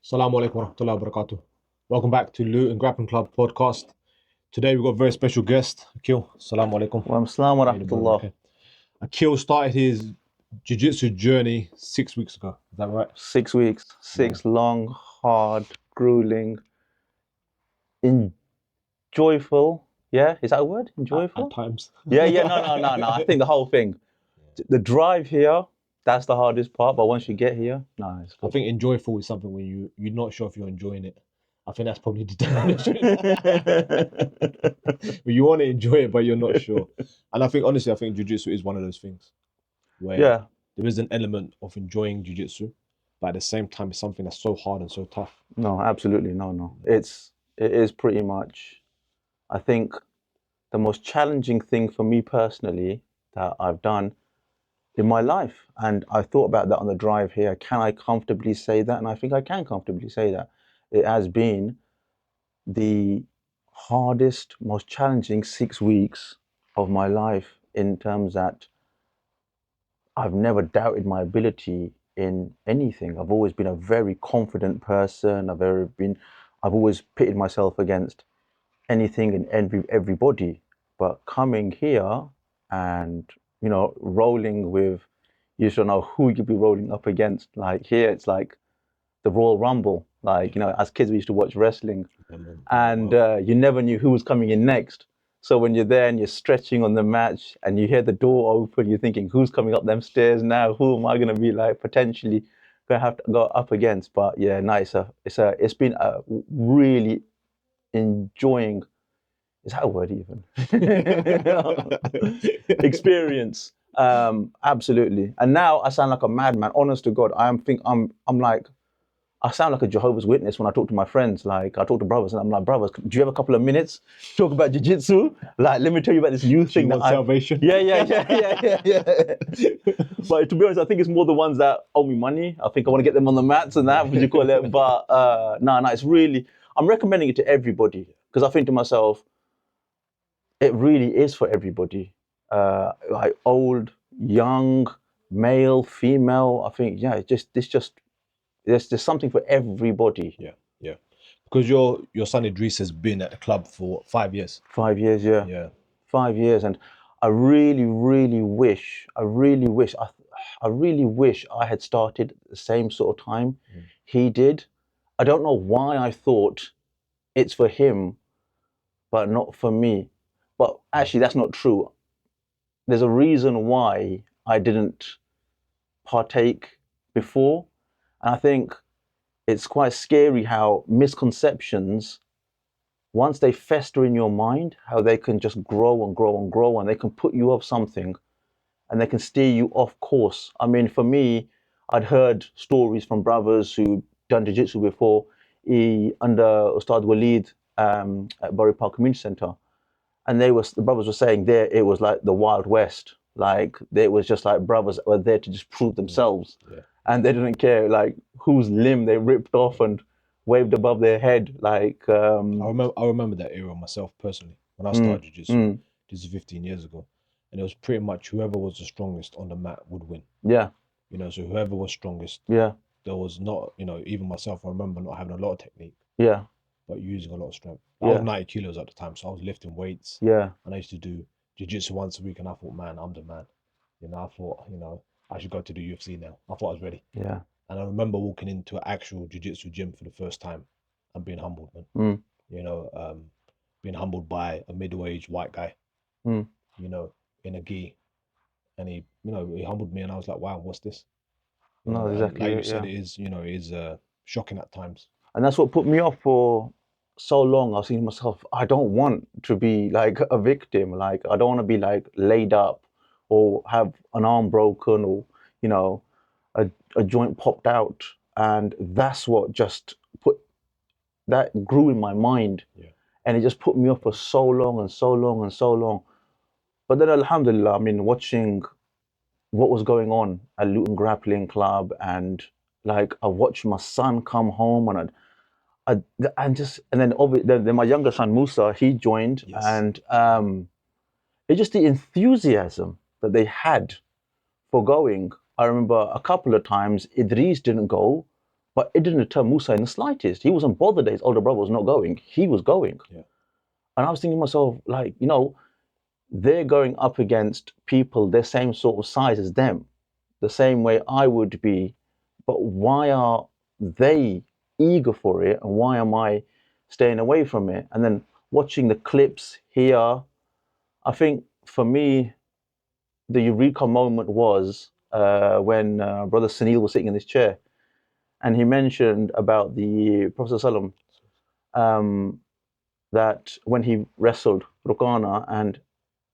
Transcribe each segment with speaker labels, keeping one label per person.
Speaker 1: Assalamu alaikum warahmatullahi wabarakatuh. Welcome back to Luton Grappling Club podcast. Today we've got a very special guest, Akil. Assalamu alaikum.
Speaker 2: Assalamu
Speaker 1: How you doing, brother?
Speaker 2: rahmatullah.
Speaker 1: Okay. Akil started his jiu-jitsu journey 6 weeks ago. Is that right?
Speaker 2: 6 weeks, long, hard, grueling, enjoyable. Yeah, is that a word? Enjoyable?
Speaker 1: At times.
Speaker 2: No. I think the whole thing. The drive here, that's the hardest part. But once you get here, no, it's
Speaker 1: I
Speaker 2: good.
Speaker 1: think enjoyable is something when you're not sure if you're enjoying it. I think that's probably the definition. But you want to enjoy it, but you're not sure. And I think, honestly, jiu-jitsu is one of those things where
Speaker 2: Yeah,
Speaker 1: there is an element of enjoying jiu-jitsu, but at the same time, it's something that's so hard and so tough.
Speaker 2: no, absolutely, no. It is pretty much, I think, the most challenging thing for me personally that I've done in my life. And I thought about that on the drive here. Can I comfortably say that? And I think I can comfortably say that. It has been the hardest, most challenging 6 weeks of my life, in terms that I've never doubted my ability in anything. I've always been a very confident person. I've always pitted myself against anything and everybody. But coming here and, rolling with, you should know who you'd be rolling up against. Like here, it's like the Royal Rumble. Like, as kids, we used to watch wrestling, and you never knew who was coming in next. So when you're there and you're stretching on the match and you hear the door open, you're thinking, who's coming up them stairs now? Who am I going to be potentially going to have to go up against? But yeah, nice. It's been a really enjoying, is that a word even? Experience. Absolutely. And now I sound like a madman. Honest to God, I sound like a Jehovah's Witness when I talk to my friends. Like, I talk to brothers and I'm like, brothers, do you have a couple of minutes to talk about jiu-jitsu? Like, let me tell you about this new thing.
Speaker 1: Salvation?
Speaker 2: Yeah. But to be honest, I think it's more the ones that owe me money. I think I want to get them on the mats and that, what you call it. But no, it's really, I'm recommending it to everybody, because I think to myself, it really is for everybody. Like old, young, male, female. I think, yeah, there's something for everybody.
Speaker 1: Yeah. Because your son Idris has been at the club for 5 years.
Speaker 2: 5 years, yeah.
Speaker 1: Yeah.
Speaker 2: 5 years, and I really wish I had started at the same sort of time he did. I don't know why I thought it's for him, but not for me. But actually, that's not true. There's a reason why I didn't partake before, and I think it's quite scary how misconceptions, once they fester in your mind, how they can just grow and grow and grow, and they can put you off something and they can steer you off course. I mean, for me, I'd heard stories from brothers who done jiu-jitsu before, under Ustad Waleed at Bury Park Community Centre. And the brothers were saying there it was like the Wild West. Like, it was just like brothers that were there to just prove themselves.
Speaker 1: Yeah.
Speaker 2: And they didn't care like whose limb they ripped off and waved above their head. Like,
Speaker 1: I remember that era myself personally when I started jiu-jitsu. This is 15 years ago, and it was pretty much whoever was the strongest on the mat would win.
Speaker 2: Yeah.
Speaker 1: So whoever was strongest.
Speaker 2: Yeah.
Speaker 1: There was not, even myself, I remember not having a lot of technique.
Speaker 2: Yeah.
Speaker 1: But using a lot of strength. I was 90 kilos at the time, so I was lifting weights.
Speaker 2: Yeah.
Speaker 1: And I used to do jiu-jitsu once a week, and I thought, man, I'm the man. I thought, I should go to the UFC now. I thought I was ready.
Speaker 2: Yeah.
Speaker 1: And I remember walking into an actual jiu-jitsu gym for the first time and being humbled, man. Being humbled by a middle-aged white guy, in a gi. And he humbled me, and I was like, wow, what's this?
Speaker 2: No, exactly.
Speaker 1: Like you said, it is shocking at times.
Speaker 2: And that's what put me off for so long. I was thinking to myself, I don't want to be like a victim. Like, I don't want to be like laid up or have an arm broken or, a joint popped out. And that's what just grew in my mind.
Speaker 1: Yeah.
Speaker 2: And it just put me off for so long and so long and so long. But then, alhamdulillah, I mean, watching what was going on at Luton Grappling Club, and like, I watched my son come home, and then my younger son Musa, he joined. Yes. And it's just the enthusiasm that they had for going. I remember a couple of times Idris didn't go, But it didn't deter Musa in the slightest. He wasn't bothered that his older brother was not going. He was going.
Speaker 1: Yeah.
Speaker 2: And I was thinking to myself, like, you know, they're going up against people the same sort of size as them, the same way I would be. But why are they eager for it? And why am I staying away from it? And then watching the clips here, I think for me, the Eureka moment was when Brother Sunil was sitting in this chair. And he mentioned about the Prophet ﷺ, that when he wrestled Rukana, and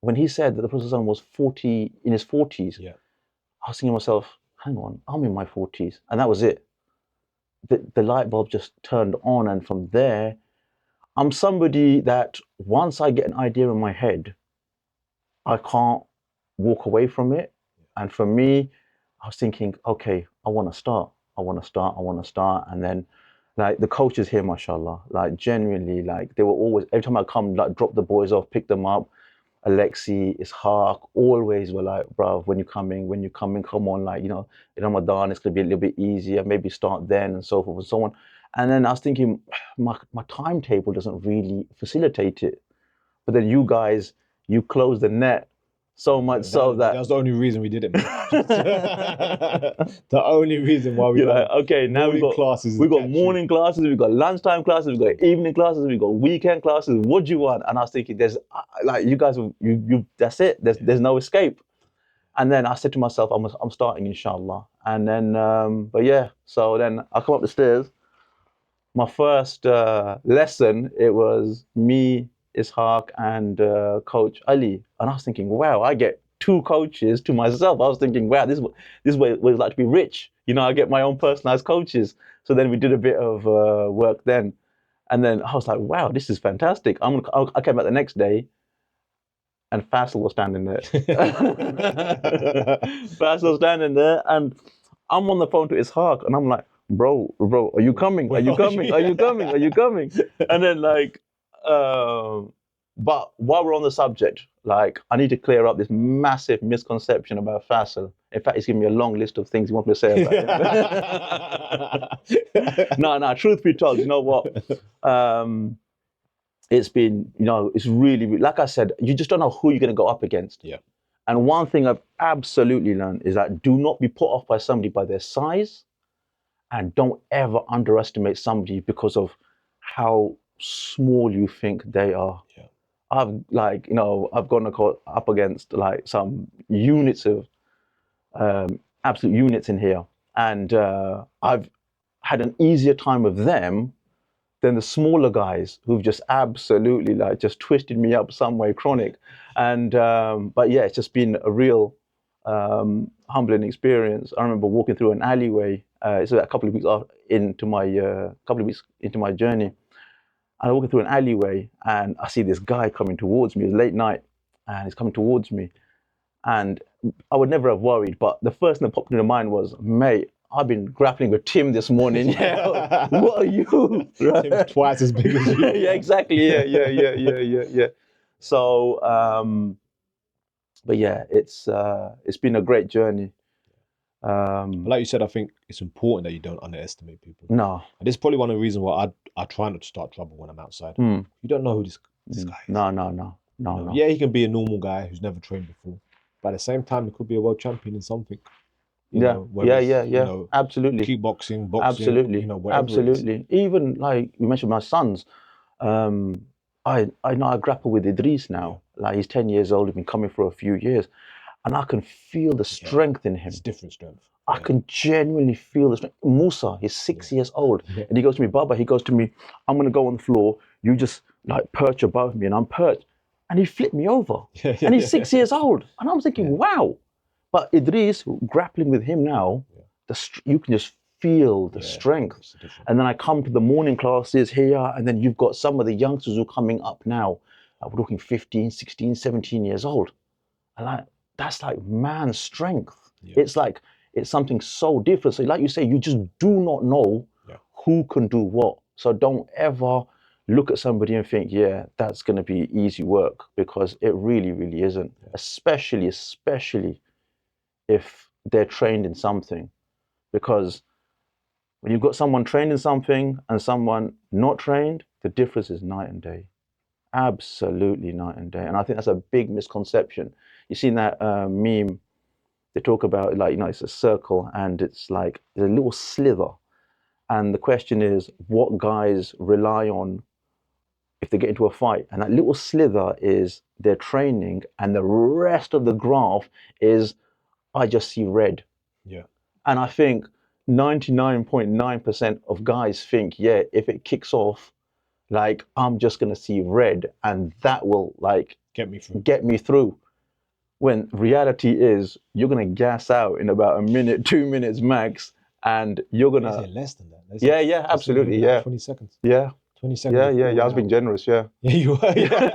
Speaker 2: when he said that the Prophet ﷺ was 40, in his 40s,
Speaker 1: Yeah.
Speaker 2: I was thinking to myself, hang on, I'm in my 40s. And that was it. The light bulb just turned on. And from there, I'm somebody that once I get an idea in my head, I can't walk away from it. And for me, I was thinking, okay, I want to start. And then, like, the coaches here, mashallah, like, genuinely, like, they were always, every time I come, like, drop the boys off, pick them up, Alexi, Ishaq, always were like, bruv, when you're coming, come on, like, you know, in Ramadan, it's going to be a little bit easier, maybe start then, and so forth and so on. And then I was thinking, my timetable doesn't really facilitate it. But then you guys, you close the net so much so that...
Speaker 1: That's the only reason we did it, man. The only reason why we
Speaker 2: You're like, okay, now we've got
Speaker 1: classes.
Speaker 2: We've got morning classes, we've got lunchtime classes, we've got evening classes, we've got weekend classes. What do you want? And I was thinking, there's like, you guys, you that's it. There's no escape. And then I said to myself, I'm starting, inshallah. And then, but yeah, so then I come up the stairs. My first lesson, it was me, Ishaq, and Coach Ali. And I was thinking, wow, I get 2 coaches to myself. I was thinking, wow, this is what it's like to be rich. You know, I get my own personalized coaches. So then we did a bit of work then. And then I was like, wow, this is fantastic. I came back the next day, and Faisal was standing there. Faisal was standing there, and I'm on the phone to Ishaq, and I'm like, bro, are you coming? Are you coming? Are you coming? Are you coming? And then, like, but while we're on the subject, like, I need to clear up this massive misconception about Faisal. In fact, he's giving me a long list of things he wants me to say about him. No, truth be told, you know what? It's been, you know, it's really, like I said, you just don't know who you're going to go up against.
Speaker 1: Yeah.
Speaker 2: And one thing I've absolutely learned is that do not be put off by somebody by their size, and don't ever underestimate somebody because of how small you think they are.
Speaker 1: Yeah.
Speaker 2: I've, like, you know, I've gone up against, like, some units of, absolute units in here. And I've had an easier time with them than the smaller guys who've just absolutely, like, just twisted me up some way chronic. And, but yeah, it's just been a real humbling experience. I remember walking through an alleyway, it's a couple of weeks into my journey. And I'm walking through an alleyway, and I see this guy coming towards me. It was late night, and he's coming towards me. And I would never have worried, but the first thing that popped into mind was, mate, I've been grappling with Tim this morning. Yeah, what are you? Right?
Speaker 1: Tim's twice as big as you.
Speaker 2: Yeah, exactly. Yeah. So, but yeah, it's been a great journey.
Speaker 1: Like you said, I think it's important that you don't underestimate people.
Speaker 2: No.
Speaker 1: And this is probably one of the reasons why I try not to start trouble when I'm outside. You don't know who this guy is.
Speaker 2: No.
Speaker 1: Yeah, he can be a normal guy who's never trained before, but at the same time, he could be a world champion in something. You know,
Speaker 2: absolutely.
Speaker 1: Kickboxing, boxing,
Speaker 2: absolutely.
Speaker 1: You know, whatever.
Speaker 2: Absolutely. Even, like you mentioned, my sons. I know I grapple with Idris now. Like, he's 10 years old. He's been coming for a few years, and I can feel the strength in him.
Speaker 1: It's different strength.
Speaker 2: I can genuinely feel the strength. Musa, he's 6 years old, and he goes to me, Baba. He goes to me, I'm gonna go on the floor. You just, like, perch above me, and I'm perched, and he flipped me over. And he's 6 years old, and I'm thinking, wow. But Idris, grappling with him now, you can just feel the strength. And then I come to the morning classes here, and then you've got some of the youngsters who are coming up now. We're looking 15, 16, 17 years old. And, like, that's like man's strength. It's like, it's something so different. So like you say, you just do not know who can do what. So don't ever look at somebody and think, yeah, that's going to be easy work, because it really, really isn't. Especially if they're trained in something. Because When you've got someone trained in something and someone not trained, the difference is night and day. Absolutely night and day. And I think that's a big misconception. You've seen that meme, they talk about, like, it's a circle and it's like there's a little slither. And the question is, what guys rely on if they get into a fight? And that little slither is their training, and the rest of the graph is, I just see red.
Speaker 1: Yeah.
Speaker 2: And I think 99.9% of guys think, yeah, if it kicks off, like, I'm just going to see red and that will, like,
Speaker 1: get me through.
Speaker 2: When reality is, you're going to gas out in about a minute, 2 minutes max, and you're going to...
Speaker 1: less than that.
Speaker 2: Yeah, absolutely, yeah.
Speaker 1: 20 seconds.
Speaker 2: Yeah.
Speaker 1: 20 seconds.
Speaker 2: Yeah, I was being generous, yeah.
Speaker 1: Yeah, you were.
Speaker 2: Yeah.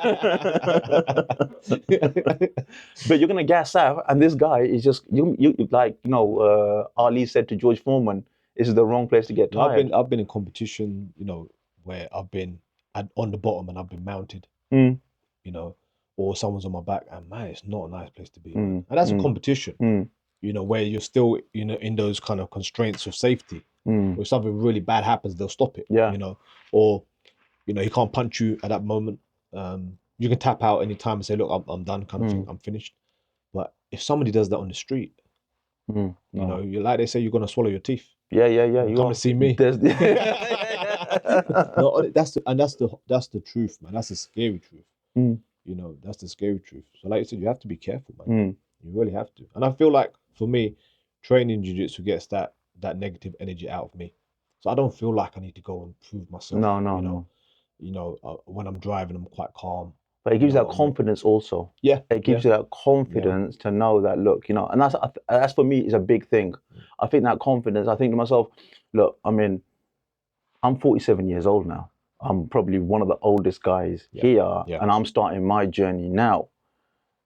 Speaker 2: But you're going to gas out, and this guy is just, Ali said to George Foreman, this is the wrong place to get tired.
Speaker 1: I've been in competition, where I've been on the bottom and I've been mounted, or someone's on my back, and man, it's not a nice place to be. And that's a competition, where you're still, in those kind of constraints of safety. If something really bad happens, they'll stop it.
Speaker 2: Yeah.
Speaker 1: Or he can't punch you at that moment. You can tap out anytime and say, look, I'm done, kind of thing, I'm finished. But if somebody does that on the street, you're like they say, you're gonna swallow your teeth.
Speaker 2: Yeah. You
Speaker 1: come to see me. No, that's the truth, man. That's the scary truth. That's the scary truth. So like you said, you have to be careful, man. You really have to. And I feel like for me, training jiu-jitsu gets that negative energy out of me. So I don't feel like I need to go and prove myself.
Speaker 2: No.
Speaker 1: When I'm driving, I'm quite calm.
Speaker 2: But it gives you that confidence also.
Speaker 1: Yeah.
Speaker 2: It gives you that confidence to know that, look, and that's for me is a big thing. I think that confidence, I think to myself, look, I mean, I'm 47 years old now. I'm probably one of the oldest guys here, and I'm starting my journey now.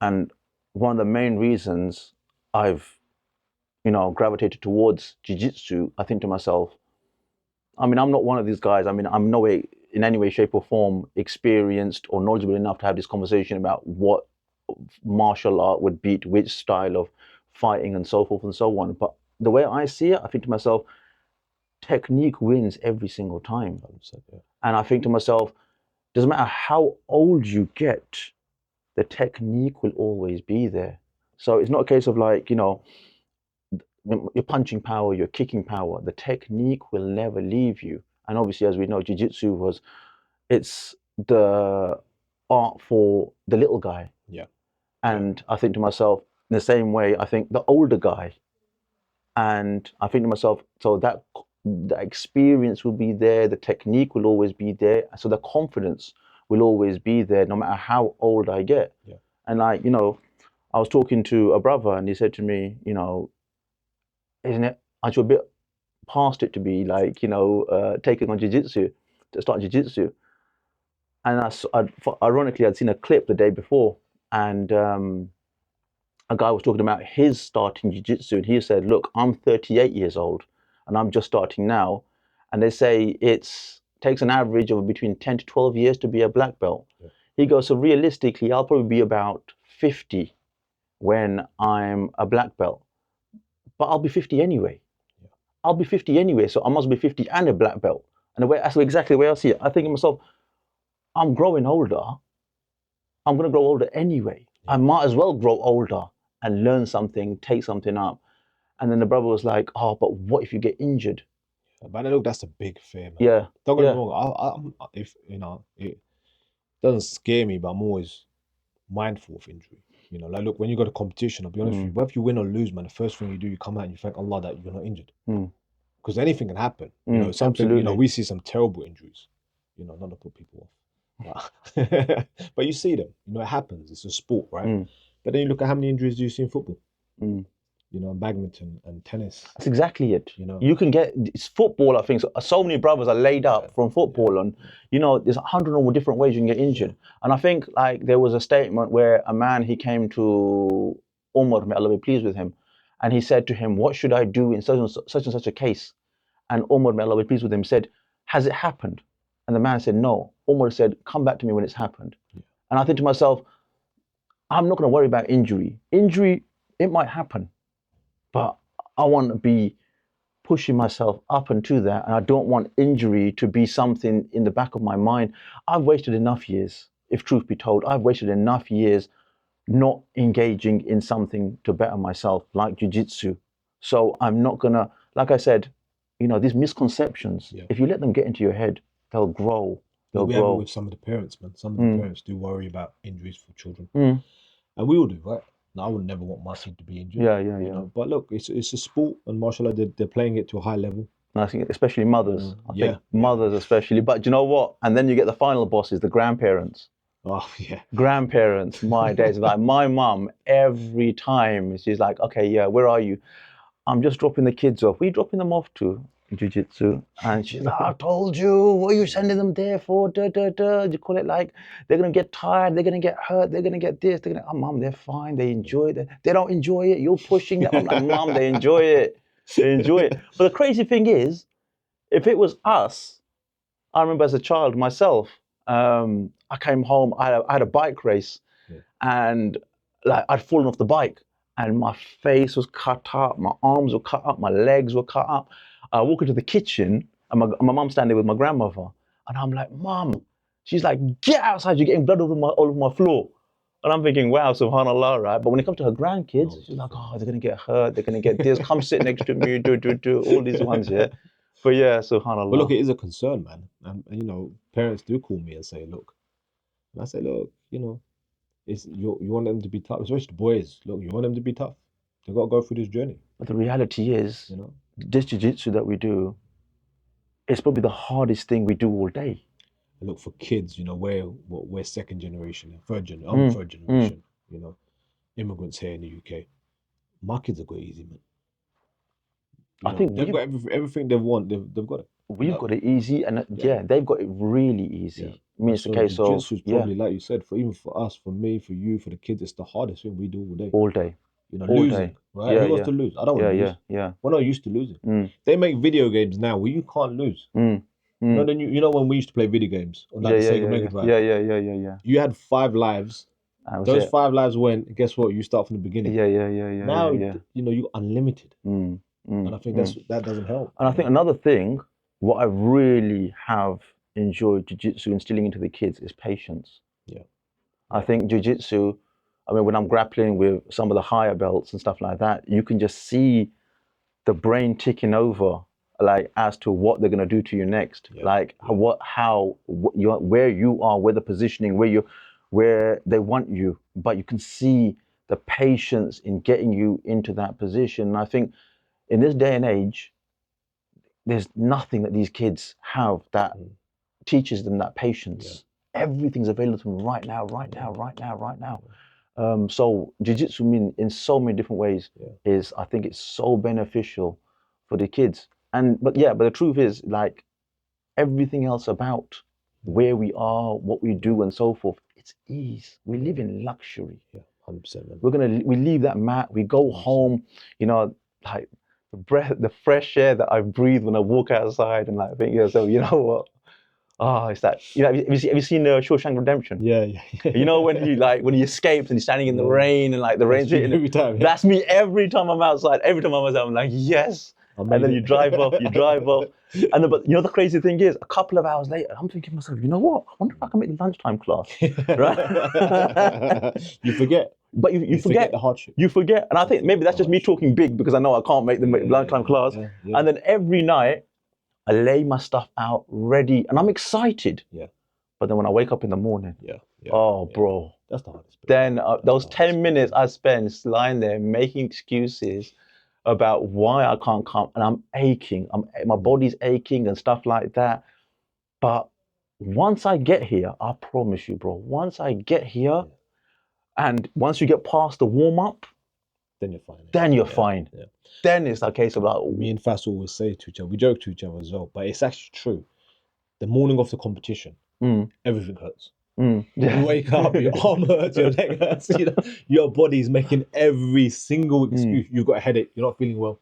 Speaker 2: And one of the main reasons I've, gravitated towards jiu-jitsu, I think to myself, I mean, I'm not one of these guys. I mean, I'm no way, in any way, shape or form, experienced or knowledgeable enough to have this conversation about what martial art would beat which style of fighting and so forth and so on. But the way I see it, I think to myself, technique wins every single time.
Speaker 1: 100%, yeah.
Speaker 2: And I think to myself, doesn't matter how old you get, the technique will always be there. So it's not a case of like, your punching power, your kicking power, the technique will never leave you. And obviously, as we know, jiu-jitsu it's the art for the little guy.
Speaker 1: Yeah.
Speaker 2: And I think to myself, in the same way, I think the older guy. And I think to myself, so that the experience will be there, the technique will always be there. So the confidence will always be there, no matter how old I get.
Speaker 1: Yeah.
Speaker 2: And like, I was talking to a brother and he said to me, isn't it, aren't you a bit past it to be like, taking on jiu-jitsu, to start jiu-jitsu? And ironically, I'd seen a clip the day before, and a guy was talking about his starting jiu-jitsu, and he said, look, I'm 38 years old, and I'm just starting now. And they say takes an average of between 10 to 12 years to be a black belt. Yeah. He goes, so realistically, I'll probably be about 50 when I'm a black belt. But I'll be 50 anyway. Yeah. I'll be 50 anyway, so I must be 50 and a black belt. And that's exactly the way I see it. I think to myself, I'm growing older. I'm going to grow older anyway. Yeah. I might as well grow older and learn something, take something up. And then the brother was like, oh, but what if you get injured?
Speaker 1: But look, that's a big fear, man.
Speaker 2: Yeah.
Speaker 1: Don't get me wrong. It doesn't scare me, but I'm always mindful of injury. Like, look, when you go to competition, I'll be honest with you, whether you win or lose, man, the first thing you do, you come out and you thank Allah that you're not injured. Because anything can happen. Something,
Speaker 2: absolutely.
Speaker 1: We see some terrible injuries, not to put people off. But you see them, it happens. It's a sport, right? But then you look at how many injuries do you see in football? In badminton and tennis.
Speaker 2: That's exactly it. You can get, it's football, I think. So many brothers are laid up from football, and there's 100 or more different ways you can get injured. And I think like there was a statement where a man, he came to Umar, may Allah be pleased with him, and he said to him, what should I do in such and such a case? And Umar, may Allah be pleased with him, said, has it happened? And the man said, no. Umar said, come back to me when it's happened. And I think to myself, I'm not going to worry about injury. Injury, it might happen. But I want to be pushing myself up into that, and I don't want injury to be something in the back of my mind. I've wasted enough years, if truth be told, I've wasted enough years not engaging in something to better myself, like jiu-jitsu. So I'm not gonna, like I said, these misconceptions, if you let them get into your head, they'll grow.
Speaker 1: We have it with some of the parents, man. Some of the parents do worry about injuries for children. And we all do, right? Now, I would never want my kid to be injured. You know? But look, it's a sport, and martial art, they're playing it to a high level.
Speaker 2: And I think especially mothers. I think mothers especially. But you know what? And then you get the final bosses, the grandparents.
Speaker 1: Oh, yeah.
Speaker 2: Grandparents, my days. Like my mum, every time she's like, okay, yeah, where are you? I'm just dropping the kids off. Where are you dropping them off to? Jiu-jitsu. And she's like, I told you, what are you sending them there for? You call it like, they're going to get tired, they're going to get hurt, they're going to get this. Oh, Mum, they're fine, they enjoy it. They don't enjoy it, you're pushing them. I'm like, Mum, they enjoy it. They enjoy it. But the crazy thing is, if it was us, I remember as a child myself, I came home, I had a bike race, and like I'd fallen off the bike, and my face was cut up, my arms were cut up, my legs were cut up. I walk into the kitchen, and my mum's standing with my grandmother, and I'm like, Mum, she's like, get outside, you're getting blood all over my floor. And I'm thinking, wow, subhanAllah, right? But when it comes to her grandkids, she's like, oh, they're gonna get hurt, they're gonna get this, come sit next to me, do all these ones, yeah. But yeah, subhanAllah.
Speaker 1: But look, it is a concern, man. And parents do call me and say, look, and I say, look, it's you want them to be tough, especially the boys. Look, you want them to be tough. They've got to go through this journey.
Speaker 2: But the reality is, this jiu-jitsu that we do, it's probably the hardest thing we do all day.
Speaker 1: And look, for kids, we're second generation, third generation, immigrants here in the UK. My kids have got it easy, man. I think they've got everything they want. They've got it.
Speaker 2: We've got it easy, and they've got it really easy.
Speaker 1: Yeah.
Speaker 2: I mean, it's the case of
Speaker 1: jiu-jitsu is probably, like you said, for us, for me, for you, for the kids, it's the hardest thing we do all day.
Speaker 2: All day.
Speaker 1: Losing, right? Who wants to lose? I don't want to lose. We're not used to losing. They make video games now where you can't lose. When we used to play video games on that Sega Mega Drive.
Speaker 2: Yeah.
Speaker 1: You had 5 lives. Those 5 lives went. Guess what? You start from the beginning.
Speaker 2: Yeah.
Speaker 1: Now you're unlimited. And I think that doesn't help.
Speaker 2: And I think another thing, what I really have enjoyed jiu-jitsu instilling into the kids is patience.
Speaker 1: Yeah.
Speaker 2: I think jiu-jitsu, when I'm grappling with some of the higher belts and stuff like that, you can just see the brain ticking over, like as to what they're going to do to you next. Where you are, where the positioning, where they want you, but you can see the patience in getting you into that position. And I think in this day and age, there's nothing that these kids have that teaches them that patience. Everything's available to them right now. So jiu-jitsu in so many different ways I think it's so beneficial for the kids. But the truth is, like everything else about where we are, what we do and so forth, it's ease. We live in luxury.
Speaker 1: 100%.
Speaker 2: We leave that mat, we go home, like the fresh air that I breathe when I walk outside, and like think, so you know what? It's that. Have you seen Shawshank Redemption?
Speaker 1: Yeah.
Speaker 2: when he escapes and he's standing in the rain and like the rain's hitting
Speaker 1: every time.
Speaker 2: That's me every time I'm outside. Every time I'm outside, I'm like, yes. And then you drive off. And but the crazy thing is, a couple of hours later, I'm thinking to myself, you know what? I wonder if I can make the lunchtime class. Right?
Speaker 1: You forget.
Speaker 2: But you forget
Speaker 1: the hardship.
Speaker 2: You forget, and I think maybe that's just me talking big because I know I can't make the lunchtime class. And then every night, I lay my stuff out ready, and I'm excited.
Speaker 1: Yeah.
Speaker 2: But then when I wake up in the morning, bro,
Speaker 1: that's the hardest.
Speaker 2: Then those 10 minutes I spend lying there making excuses about why I can't come, and I'm aching. My body's aching and stuff like that. But once I get here, I promise you, bro. Once I get here, and once you get past the warm up,
Speaker 1: then you're fine.
Speaker 2: Then you're fine. Yeah. Then it's a case of like,
Speaker 1: me and Fas always say to each other, we joke to each other as well, but it's actually true. The morning of the competition, everything hurts. You wake up, your arm hurts, your leg hurts. Your body's making every single excuse. You've got a headache. You're not feeling well.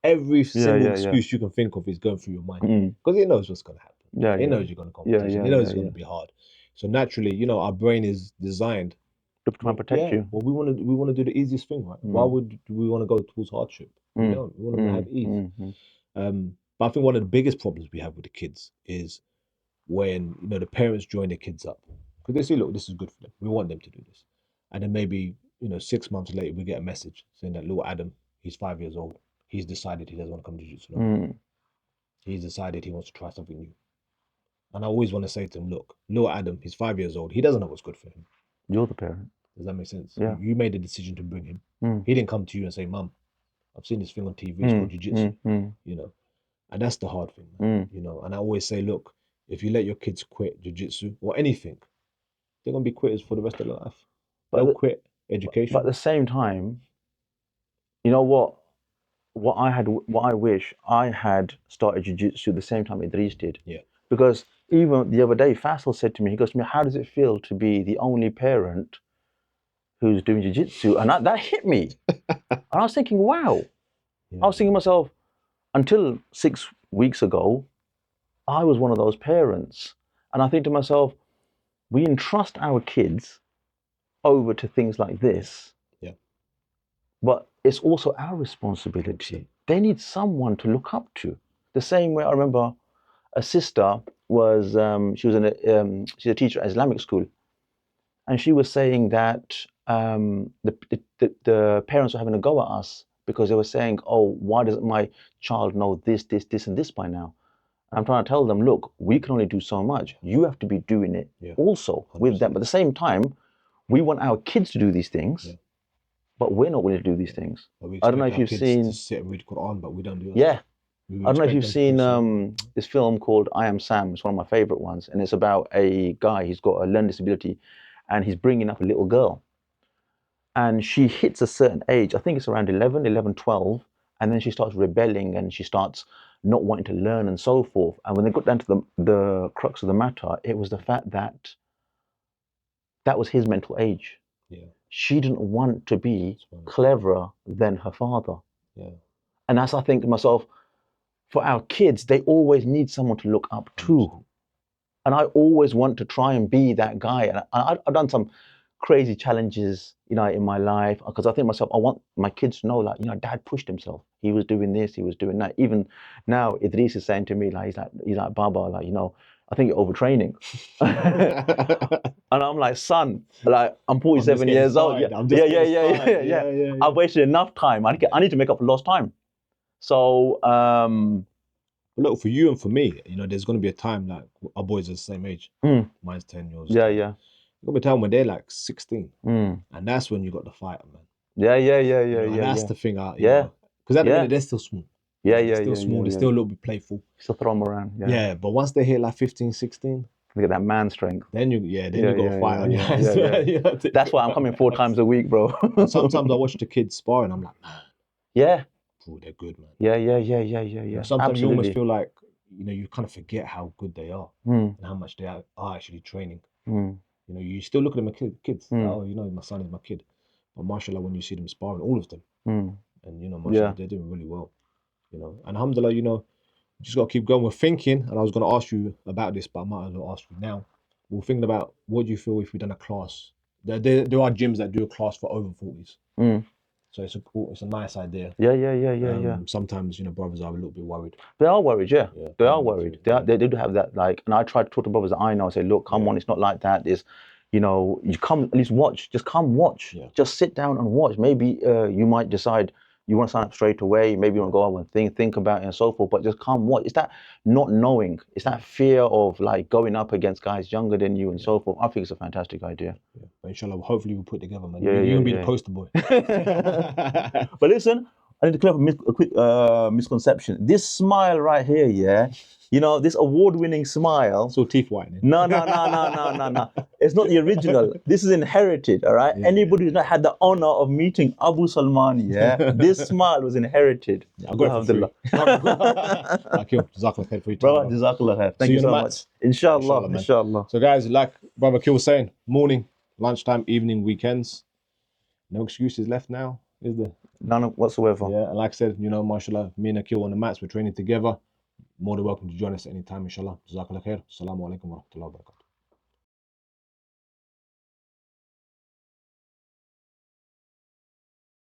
Speaker 1: Every single excuse you can think of is going through your mind because it knows what's going to happen. It knows you're going to competition. It knows it's going to be hard. So naturally, our brain is designed
Speaker 2: to try and protect you.
Speaker 1: Well, we want to do the easiest thing, right? Why would we want to go towards hardship? We don't. We want to have ease. But I think one of the biggest problems we have with the kids is when, you know, the parents join their kids up because they say, look, this is good for them. We want them to do this. And then maybe, you know, 6 months later, we get a message saying that little Adam, he's 5 years old. He's decided he doesn't want to come to jiu-jitsu no more. He's decided he wants to try something new. And I always want to say to him, look, little Adam, he's 5 years old. He doesn't know what's good for him.
Speaker 2: You're the parent.
Speaker 1: Does that make sense?
Speaker 2: Yeah.
Speaker 1: You made the decision to bring him. He didn't come to you and say, Mum, I've seen this thing on TV, it's called jiu-jitsu, you know. And that's the hard thing, man, you know. And I always say, look, if you let your kids quit jiu-jitsu or anything, they're going to be quitters for the rest of their life. They'll quit education.
Speaker 2: But at the same time, you know what? What I wish I had started jiu-jitsu the same time Idris did.
Speaker 1: Yeah.
Speaker 2: Because even the other day, Faisal said to me, he goes to me, how does it feel to be the only parent who's doing jiu-jitsu? And that hit me. And I was thinking, wow. Yeah. I was thinking to myself, until 6 weeks ago, I was one of those parents. And I think to myself, we entrust our kids over to things like this.
Speaker 1: Yeah.
Speaker 2: But it's also our responsibility. They need someone to look up to. The same way I remember a sister was, she's a teacher at Islamic school. And she was saying that the parents were having a go at us because they were saying, oh, why doesn't my child know this, and this by now? And I'm trying to tell them, look, we can only do so much. You have to be doing it also 100%. With them. But at the same time, we want our kids to do these things, but we're not willing to do these things. I don't know if you've seen...
Speaker 1: to sit and read Quran, but we don't do that.
Speaker 2: Yeah. I don't know if you've seen this film called I Am Sam. It's one of my favorite ones. And it's about a guy, he's got a learning disability, and he's bringing up a little girl. And she hits a certain age, I think it's around 11, 12, and then she starts rebelling and she starts not wanting to learn and so forth. And when they got down to the crux of the matter, it was the fact that that was his mental age.
Speaker 1: Yeah.
Speaker 2: She didn't want to be cleverer than her father.
Speaker 1: Yeah.
Speaker 2: And that's, I think to myself, for our kids, they always need someone to look up to. And I always want to try and be that guy. And I've done some crazy challenges, you know, in my life, because I think to myself, I want my kids to know, like, you know, Dad pushed himself. He was doing this, he was doing that. Even now, Idris is saying to me, like, he's like, Baba, like, you know, I think you're overtraining. And I'm like, son, like, I'm 47 years old. Yeah. I've wasted enough time. I need to make up for lost time. So,
Speaker 1: look, for you and for me, you know, there's going to be a time, like, our boys are the same age. Mine's 10 years.
Speaker 2: Yeah.
Speaker 1: There's going to be a time when they're like 16. And that's when you got the fight, man.
Speaker 2: Yeah.
Speaker 1: And that's the thing. Because at the minute, they're still small. They're still small. They're still a little bit playful.
Speaker 2: Still throw them around.
Speaker 1: Yeah, but once they hit like 15, 16,
Speaker 2: they get that man strength.
Speaker 1: Then you got to fight on your hands.
Speaker 2: That's why I'm coming 4 times a week, bro.
Speaker 1: Sometimes I watch the kids spar and I'm like, man.
Speaker 2: Yeah.
Speaker 1: Bro, they're good, man.
Speaker 2: Yeah.
Speaker 1: Sometimes you almost feel like, you know, you kind of forget how good they are and how much they are actually training. You know, you still look at them as kids. Like, oh, you know, my son is my kid. But mashallah, when you see them sparring, all of them, and, you know, mashallah, they're doing really well. You know, and alhamdulillah, you know, you just got to keep going. We're thinking, and I was going to ask you about this, but I might as well ask you now. We're thinking about, what do you feel if we've done a class? There are gyms that do a class for over 40s. So it's a nice idea.
Speaker 2: Yeah.
Speaker 1: Sometimes, you know, brothers are a little bit worried.
Speaker 2: They are worried, yeah. They are worried. They do have that, like, and I try to talk to brothers that I know and say, look, come on, it's not like that. It's, you know, you come at least watch. Just come watch. Just sit down and watch. Maybe you might decide you want to sign up straight away. Maybe you want to go out and think about it and so forth. But just come watch. It's that not knowing. It's that fear of, like, going up against guys younger than you and so forth. I think it's a fantastic idea.
Speaker 1: But inshallah, hopefully we'll put together, man. You'll be the poster boy.
Speaker 2: But listen, I need to clear up a quick misconception. This smile right here, you know, this award-winning smile.
Speaker 1: So teeth whitening.
Speaker 2: No. It's not the original. This is inherited, all right? Anybody who's not had the honor of meeting Abu Salman, this smile was inherited.
Speaker 1: I got it for free. Akil, jazakallah khair for your time.
Speaker 2: Brother, jazakallah khair. Thank you so much. Inshallah.
Speaker 1: So guys, like Brother Akil was saying, morning, lunchtime, evening, weekends. No excuses left now, is there?
Speaker 2: None whatsoever.
Speaker 1: Yeah, and like I said, you know, mashallah, me and Akil on the mats, we're training together. More than welcome to join us anytime, inshallah. Jazakallah khair. Assalamu alaikum wa rahmatullahi wa barakatuh.